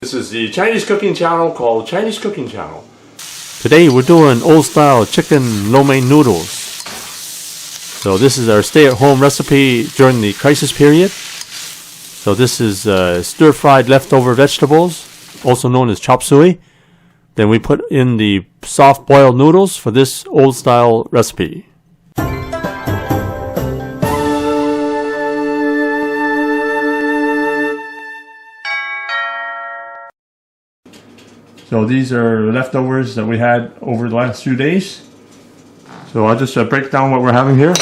This is the Chinese cooking channel called Chinese Cooking Channel. Today we're doing old style chicken lo mein noodles. So this is our stay-at-home recipe during the crisis period. So this is stir-fried leftover vegetables, also known as chop suey. Then we put in the soft boiled noodles for this old style recipe. So these are leftovers that we had over the last few days. So I'll just break down what we're having here.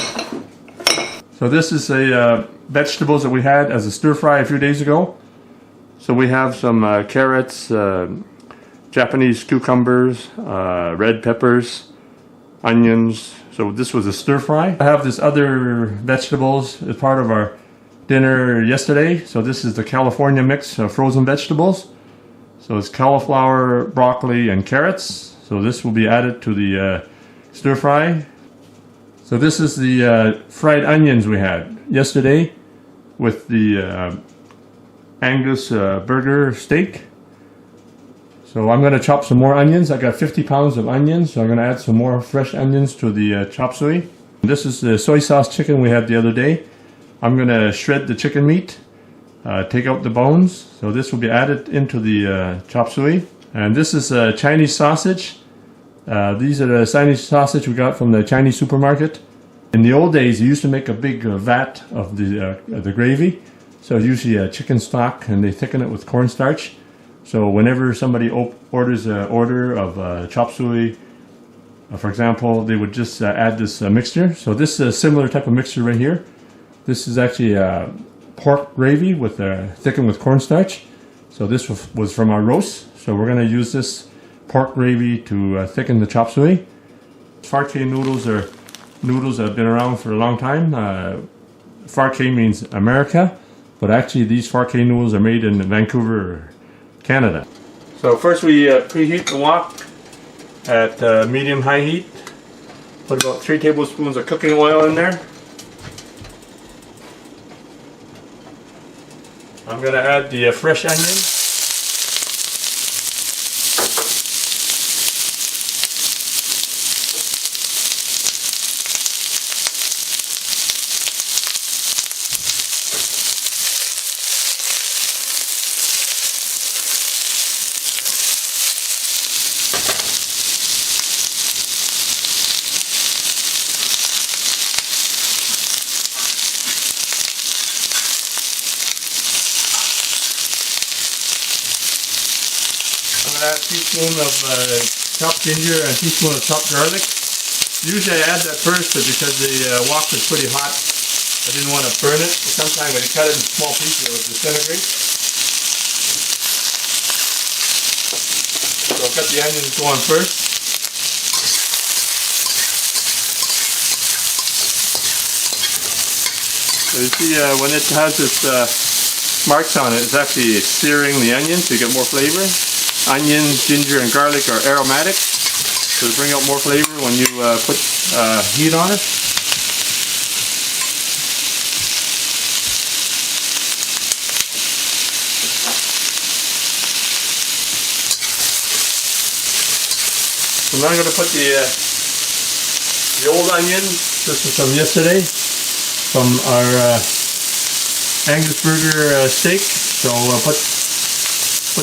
So this is a vegetables that we had as a stir fry a few days ago. So we have some carrots, Japanese cucumbers, red peppers, onions. So this was a stir fry. I have this other vegetables as part of our dinner yesterday. So this is the California mix of frozen vegetables. So it's cauliflower, broccoli, and carrots. So this will be added to the stir fry. So this is the fried onions we had yesterday with the Angus burger steak. So I'm going to chop some more onions. I got 50 pounds of onions, so I'm going to add some more fresh onions to the chop suey. This is the soy sauce chicken we had the other day. I'm going to shred the chicken meat. Take out the bones, so this will be added into the chop suey. And this is Chinese sausage. These are the Chinese sausage we got from the Chinese supermarket. In the old days, you used to make a big vat of the gravy. So it's usually chicken stock, and they thicken it with cornstarch. So whenever somebody orders an order of chop suey, for example, they would just add this mixture. So this is a similar type of mixture right here. This is actually pork gravy with thickened with cornstarch. So this was from our roast. So we're going to use this pork gravy to thicken the chop suey. Farke noodles are noodles that have been around for a long time. Farke means America, but actually these Farke noodles are made in Vancouver, Canada. So first we preheat the wok at medium-high heat. Put about 3 tablespoons of cooking oil in there. I'm going to add the fresh onion. A teaspoon of chopped ginger and a teaspoon of chopped garlic. Usually I add that first, but because the wok is pretty hot, I didn't want to burn it. Sometimes when you cut it in small pieces, it will disintegrate. So I've got the onions going first. So you see when it has its marks on it, it's actually searing the onions to get more flavor. Onions, ginger, and garlic are aromatic, so they bring out more flavor when you put heat on it. So now I'm going to put the old onion. This is from yesterday, from our Angus burger steak. So I'll put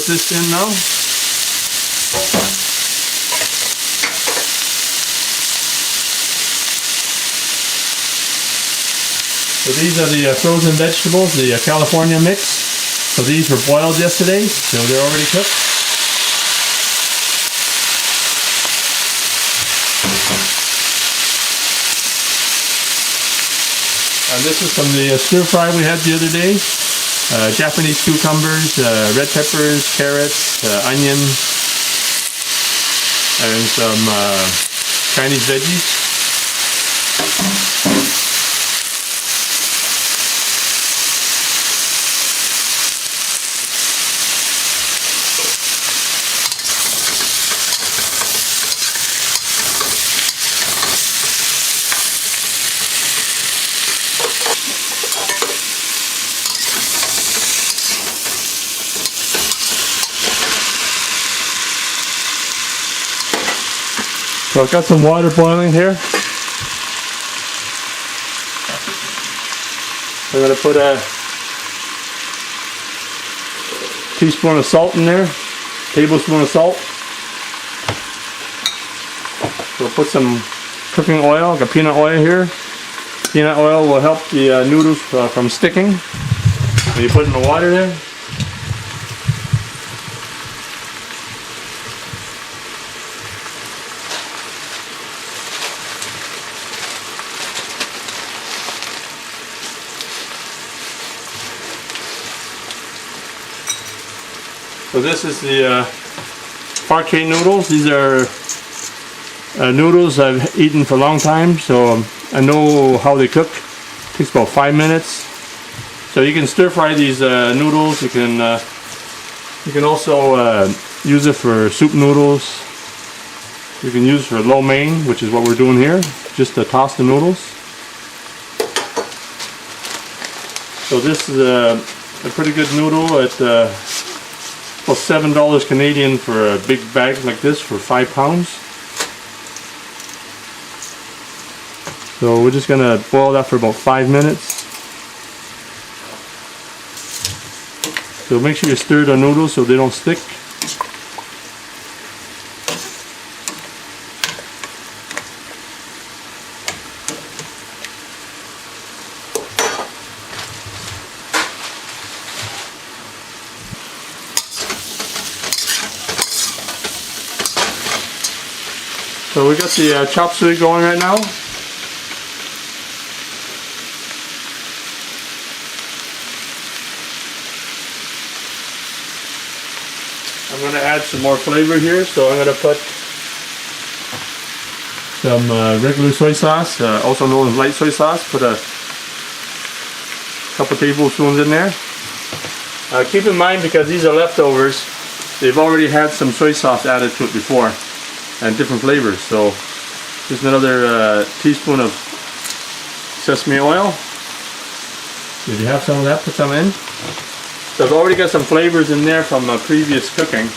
this in now. So these are the frozen vegetables, the California mix. So these were boiled yesterday, so they're already cooked. And this is from the stir fry we had the other day. Japanese cucumbers, red peppers, carrots, onion, and some Chinese veggies. So I've got some water boiling here. I'm going to put a teaspoon of salt in there, tablespoon of salt. We'll put some cooking oil, like a peanut oil here. Peanut oil will help the noodles from sticking when you put in the water there. So this is the parquet noodles. These are noodles I've eaten for a long time, so I know how they cook. It takes about 5 minutes. So you can stir fry these noodles. You can also use it for soup noodles. You can use it for lo mein, which is what we're doing here, just to toss the noodles. So this is a pretty good noodle at well, $7 Canadian for a big bag like this for 5 pounds. So we're just gonna boil that for about 5 minutes. So make sure you stir the noodles so they don't stick. So we got the chop suey going right now. I'm going to add some more flavor here, so I'm going to put some regular soy sauce, also known as light soy sauce. Put a couple tablespoons in there. Keep in mind, because these are leftovers, they've already had some soy sauce added to it before and different flavors. So just another teaspoon of sesame oil. If you have some of that, put some in. So I've already got some flavors in there from previous cooking,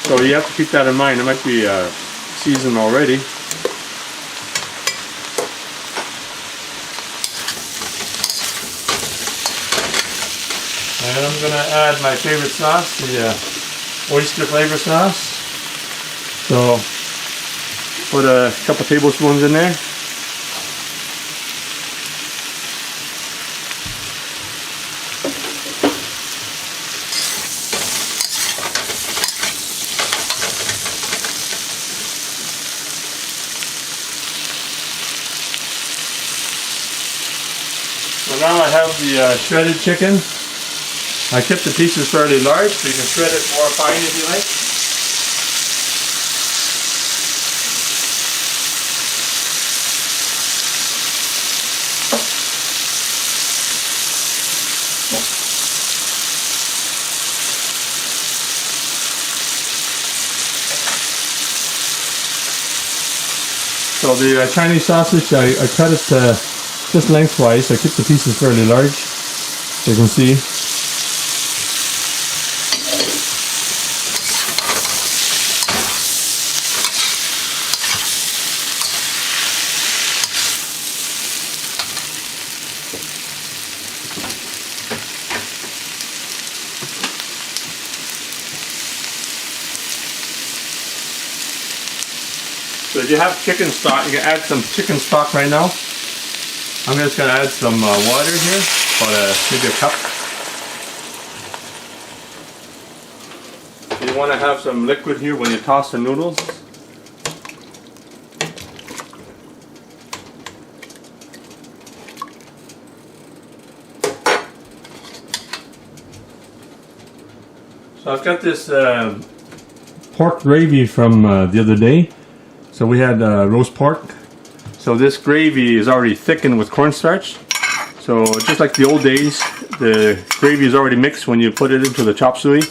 so you have to keep that in mind. It might be seasoned already. And I'm going to add my favorite sauce, the oyster flavor sauce. So put a couple tablespoons in there. So now I have the shredded chicken. I kept the pieces fairly large, so you can shred it more fine if you like. So the Chinese sausage, I cut it just lengthwise. I keep the pieces fairly large, so you can see. So if you have chicken stock, you can add some chicken stock right now. I'm just going to add some water here, about maybe a cup. You want to have some liquid here when you toss the noodles. So I've got this pork gravy from the other day. So we had roast pork. So this gravy is already thickened with cornstarch. So just like the old days, the gravy is already mixed when you put it into the chop suey.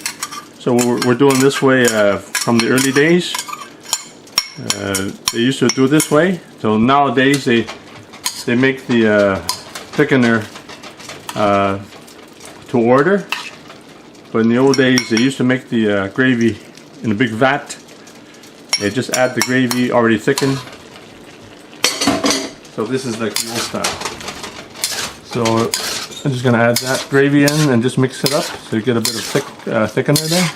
So we're doing this way from the early days. They used to do it this way. So nowadays they make the thickener to order. But in the old days they used to make the gravy in a big vat. They just add the gravy already thickened. So this is like the old style. So I'm just gonna add that gravy in and just mix it up so you get a bit of thickener there.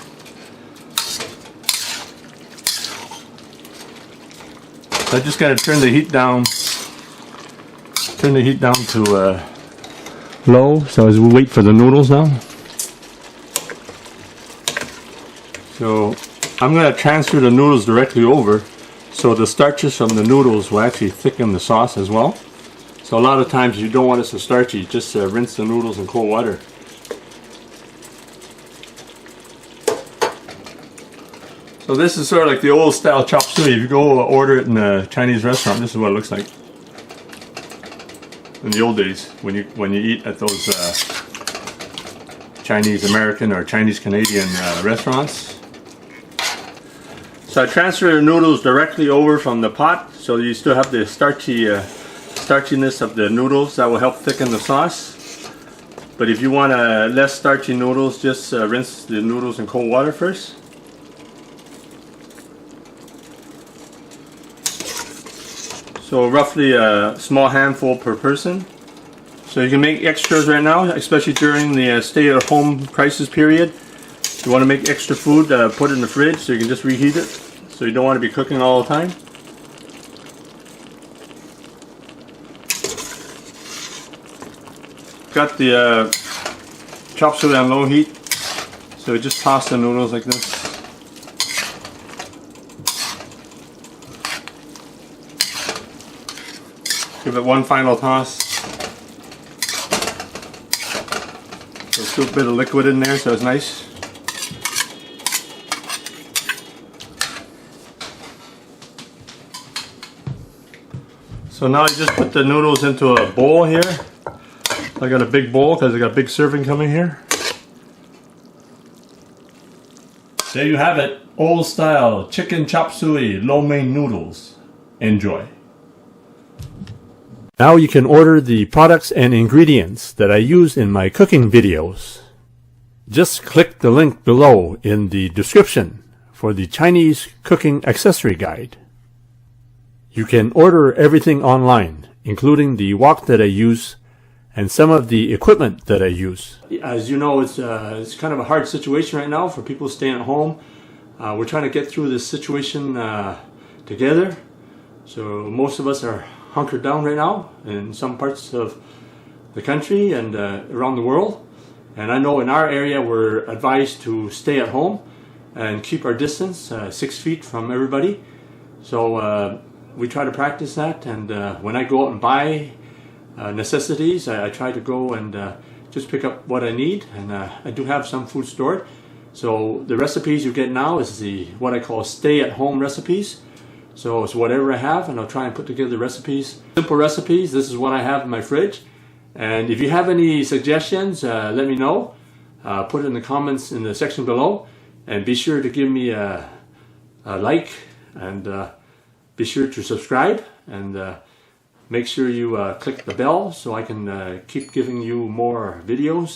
So I just gotta turn the heat down. Turn the heat down to low. So as we wait for the noodles now. So I'm gonna transfer the noodles directly over, so the starches from the noodles will actually thicken the sauce as well. So a lot of times you don't want it so starchy, just rinse the noodles in cold water. So this is sort of like the old style chop suey. If you go order it in a Chinese restaurant, this is what it looks like. In the old days, when you eat at those Chinese American or Chinese Canadian restaurants. So I transfer the noodles directly over from the pot, so you still have the starchiness of the noodles that will help thicken the sauce. But if you want less starchy noodles, just rinse the noodles in cold water first. So roughly a small handful per person. So you can make extras right now, especially during the stay-at-home crisis period. If you want to make extra food, put it in the fridge so you can just reheat it. So you don't want to be cooking all the time. Got the chop suey on low heat. So just toss the noodles like this. Give it one final toss. There's still a bit of liquid in there, so it's nice. So now I just put the noodles into a bowl here. I got a big bowl because I got a big serving coming here. There you have it. Old style chicken chop suey lo mein noodles. Enjoy. Now you can order the products and ingredients that I use in my cooking videos. Just click the link below in the description for the Chinese cooking accessory guide. You can order everything online, including the wok that I use and some of the equipment that I use. As you know, it's kind of a hard situation right now for people staying at home. We're trying to get through this situation together. So most of us are hunkered down right now in some parts of the country and around the world. And I know in our area we're advised to stay at home and keep our distance 6 feet from everybody. So we try to practice that, and when I go out and buy necessities, I try to go and just pick up what I need, and I do have some food stored. So the recipes you get now is what I call stay-at-home recipes. So it's whatever I have, and I'll try and put together recipes. Simple recipes. This is what I have in my fridge. And if you have any suggestions, let me know. Put it in the comments in the section below. And be sure to give me a like, and be sure to subscribe. And make sure you click the bell so I can keep giving you more videos.